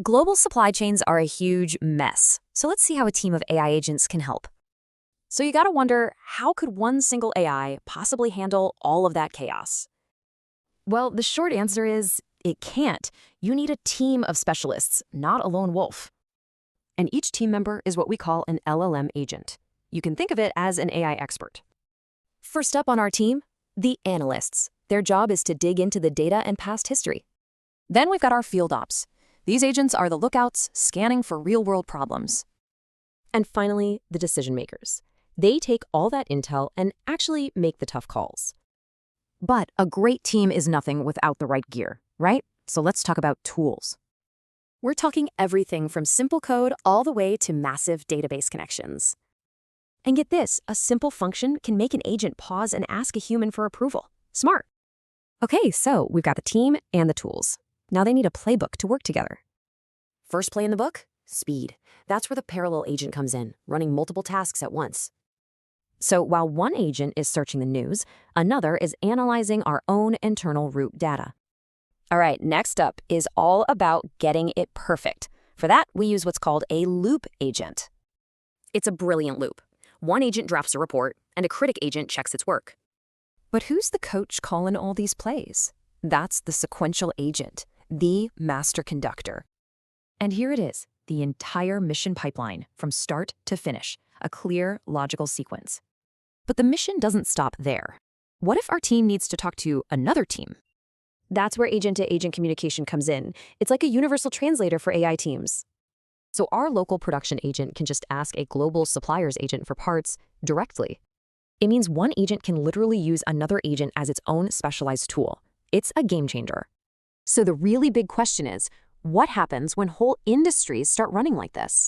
Global supply chains are a huge mess, so let's see how a team of AI agents can help. So you gotta wonder, how could one single AI possibly handle all of that chaos? Well, the short answer is, it can't. You need a team of specialists, not a lone wolf. And each team member is what we call an LLM agent. You can think of it as an AI expert. First up on our team, the analysts. Their job is to dig into the data and past history. Then we've got our field ops. These agents are the lookouts, scanning for real-world problems. And finally, the decision makers. They take all that intel and actually make the tough calls. But a great team is nothing without the right gear, right? So let's talk about tools. We're talking everything from simple code all the way to massive database connections. And get this, a simple function can make an agent pause and ask a human for approval. Smart. Okay, so we've got the team and the tools. Now they need a playbook to work together. First play in the book? Speed. That's where the parallel agent comes in, running multiple tasks at once. So while one agent is searching the news, another is analyzing our own internal root data. All right, next up is all about getting it perfect. For that, we use what's called a loop agent. It's a brilliant loop. One agent drafts a report, and a critic agent checks its work. But who's the coach calling all these plays? That's the sequential agent, the master conductor. And here it is, the entire mission pipeline from start to finish, a clear, logical sequence. But the mission doesn't stop there. What if our team needs to talk to another team? That's where agent-to-agent communication comes in. It's like a universal translator for AI teams. So our local production agent can just ask a global supplier's agent for parts directly. It means one agent can literally use another agent as its own specialized tool. It's a game changer. So the really big question is, what happens when whole industries start running like this?